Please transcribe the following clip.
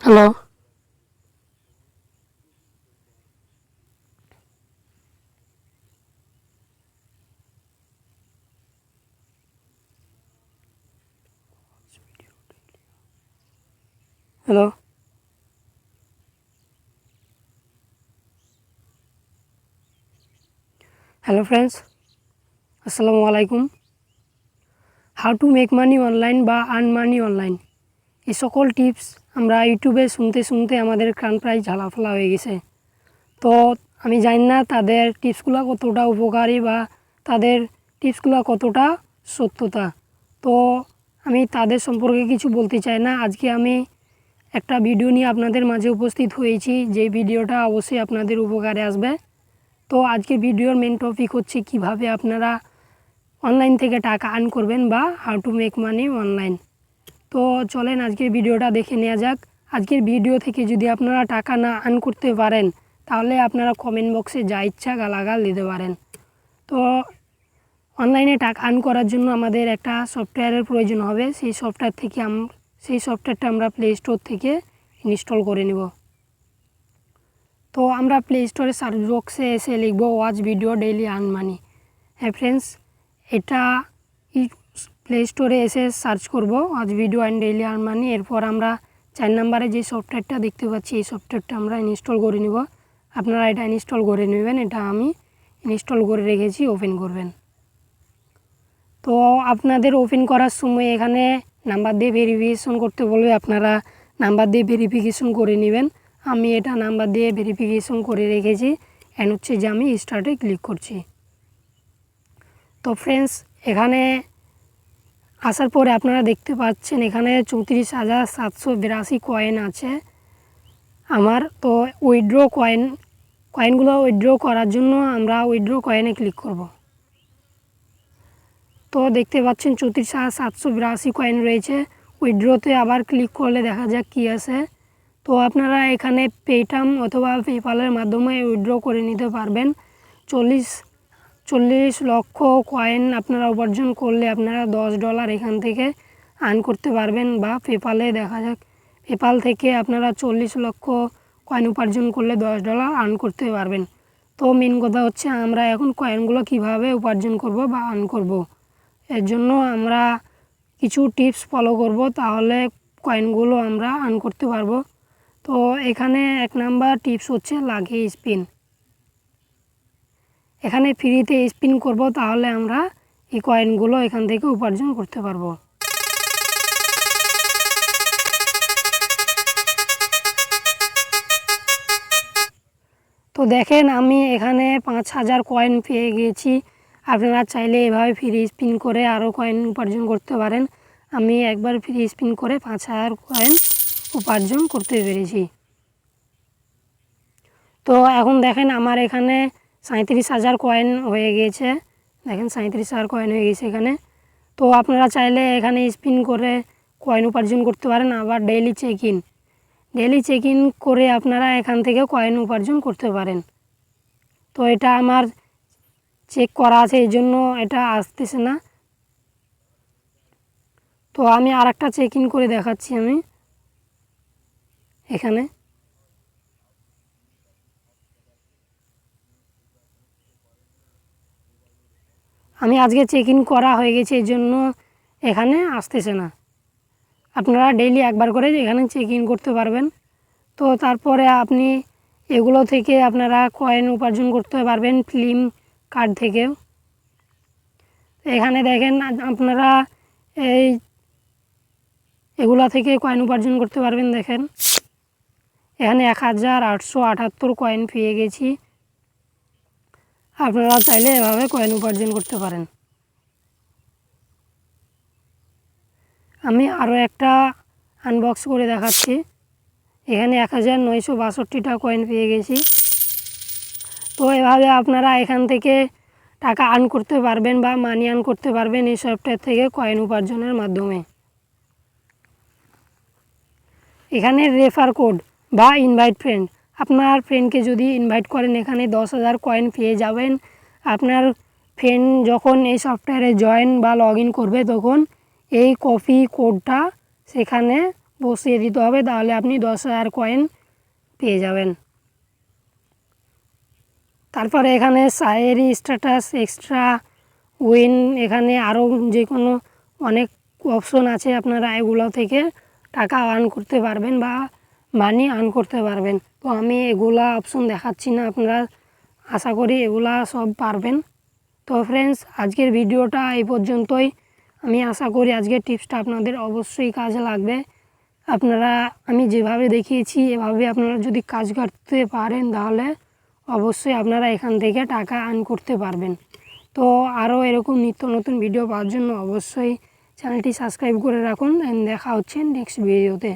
Hello. Hello. Hello friends, আসসালামু আলাইকুম। How to make money online বা আর্ন মানি অনলাইন, এই সকল টিপস আমরা ইউটিউবে শুনতে শুনতে আমাদের কান প্রায় ঝালাফালা হয়ে গেছে। তো আমি জানি না তাদের টিপসগুলো কতটা উপকারী বা তাদের টিপসগুলো কতটা সত্যতা। তো আমি তাদের সম্পর্কে কিছু বলতে চাই না। আজকে আমি একটা ভিডিও নিয়ে আপনাদের মাঝে উপস্থিত হয়েছি, যে ভিডিওটা অবশ্যই আপনাদের উপকারে আসবে। তো আজকে ভিডিওর মেন টপিক হচ্ছে কিভাবে আপনারা অনলাইন থেকে টাকা আর্ন করবেন বা how to make money online. তো চলেন আজকের ভিডিওটা দেখে নেওয়া যাক। আজকের ভিডিও থেকে যদি আপনারা টাকা না আর্ন করতে পারেন, তাহলে আপনারা কমেন্ট বক্সে যা ইচ্ছা গালাগাল দিতে পারেন। তো অনলাইনে টাকা আর্ন করার জন্য আমাদের একটা সফটওয়্যারের প্রয়োজন হবে। সেই সফটওয়্যারটা আমরা প্লে স্টোর থেকে ইনস্টল করে নেব। তো আমরা প্লে স্টোরে সার্চ বক্সে এসে লিখব watch video daily earn money. হ্যাঁ ফ্রেন্ডস, এটা প্লে স্টোরে এসে সার্চ করব watch video and daily earn money. এরপর আমরা 4 নম্বরে যে সফটওয়্যারটা দেখতে পাচ্ছি, এই সফটওয়্যারটা আমরা ইনস্টল করে নিব। আপনারা এটা ইনস্টল করে নেবেন। এটা আমি ইনস্টল করে রেখেছি, ওপেন করবেন। তো আপনাদের ওপেন করার সময় এখানে নাম্বার দিয়ে ভেরিফিকেশন করতে বলবে, আপনারা নাম্বার দিয়ে ভেরিফিকেশন করে নেবেন। আমি এটা নাম্বার দিয়ে ভেরিফিকেশন করে রেখেছি। অ্যান্ড হচ্ছে যে আমি স্টার্টে ক্লিক করছি। তো ফ্রেন্ডস, এখানে আসার পরে আপনারা দেখতে পাচ্ছেন এখানে 34,782 কয়েন আছে আমার। তো কয়েনগুলো উইথড্র করার জন্য আমরা উইথড্র কয়েনে ক্লিক করব। তো দেখতে পাচ্ছেন 34,782 কয়েন রয়েছে। উইথড্রতে আবার ক্লিক করলে দেখা যাক কী আছে। তো আপনারা এখানে পেটিএম অথবা পেপ্যালের মাধ্যমে উইথড্র করে নিতে পারবেন। 40 লক্ষ কয়েন আপনারা উপার্জন করলে আপনারা $10 এখান থেকে আর্ন করতে পারবেন। বা পেপ্যালে দেখা যাক, পেপ্যাল থেকে আপনারা 40 লক্ষ কয়েন উপার্জন করলে $10 আর্ন করতে পারবেন। তো মেন কথা হচ্ছে আমরা এখন কয়েনগুলো কিভাবে উপার্জন করব বা আর্ন করব, এর জন্য আমরা কিছু টিপস ফলো করব, তাহলে কয়েনগুলো আমরা আর্ন করতে পারবো। তো এখানে 1 নাম্বার টিপস হচ্ছে লাকি স্পিন। এখানে ফ্রিতে স্পিন করব, তাহলে আমরা এই কয়েনগুলো এখান থেকে উপার্জন করতে পারবো। তো দেখেন আমি এখানে 5,000 কয়েন পেয়ে গিয়েছি। আপনারা চাইলে এভাবে ফ্রি স্পিন করে আরও কয়েন উপার্জন করতে পারেন। আমি একবার ফ্রি স্পিন করে 5,000 কয়েন উপার্জন করতে পেরেছি। তো এখন দেখেন আমার এখানে 37,000 কয়েন হয়ে গিয়েছে। দেখেন 37,000 কয়েন হয়ে গেছে এখানে। তো আপনারা চাইলে এখানে স্পিন করে কয়েন উপার্জন করতে পারেন। আবার ডেইলি চেক ইন করে আপনারা এখান থেকে কয়েন উপার্জন করতে পারেন। তো এটা আমার চেক করা আছে, এই জন্য এটা আসতেছে না। তো আমি আর একটা চেক ইন করে দেখাচ্ছি। এখানে আমি আজকে চেক ইন করা হয়ে গেছে, এই জন্য এখানে আসতেছে না। আপনারা ডেইলি একবার করে এখানে চেক ইন করতে পারবেন। তো তারপরে আপনি এগুলো থেকে আপনারা কয়েন উপার্জন করতে পারবেন ফ্লিপকার্ট থেকেও। এখানে দেখেন আপনারা এগুলা থেকে কয়েন উপার্জন করতে পারবেন। দেখেন এখানে 1,878 কয়েন পেয়ে গেছি। আপনারা চাইলে এভাবে কয়েন উপার্জন করতে পারেন। আমি আরও একটা আনবক্স করে দেখাচ্ছি। এখানে 1,962টা কয়েন পেয়ে গেছি। তো এভাবে আপনারা এখান থেকে টাকা আর্ন করতে পারবেন বা মানি আর্ন করতে পারবেন এই সফটওয়্যার থেকে কয়েন উপার্জনের মাধ্যমে। এখানে রেফার কোড বা ইনভাইট ফ্রেন্ড, আপনার ফ্রেন্ডকে যদি ইনভাইট করেন এখানে 10,000 কয়েন পেয়ে যাবেন। আপনার ফ্রেন্ড যখন এই সফটওয়্যারে জয়েন বা লগ ইন করবে, তখন এই কপি কোডটা সেখানে বসিয়ে দিতে হবে, তাহলে আপনি 10,000 কয়েন পেয়ে যাবেন। তারপরে এখানে শায়েরি, স্ট্যাটাস, এক্সট্রা উইন, এখানে আরও যে কোনো অনেক অপশন আছে, আপনারা এগুলো থেকে টাকা আর্ন করতে পারবেন বা মানি আর্ন করতে পারবেন। তো আমি এগুলা অপশন দেখাচ্ছি না, আপনারা আশা করি এগুলা সব পারবেন। তো ফ্রেন্ডস, আজকের ভিডিওটা এই পর্যন্তই। আমি আশা করি আজকের টিপসটা আপনাদের অবশ্যই কাজে লাগবে। আপনারা আমি যেভাবে দেখিয়েছি এভাবে আপনারা যদি কাজ করতে পারেন তাহলে অবশ্যই আপনারা এখান থেকে টাকা আর্ন করতে পারবেন। তো আরও এরকম নিত্য নতুন ভিডিও পাওয়ার জন্য অবশ্যই চ্যানেলটি সাবস্ক্রাইব করে রাখুন। দেখা হচ্ছে নেক্সট ভিডিওতে।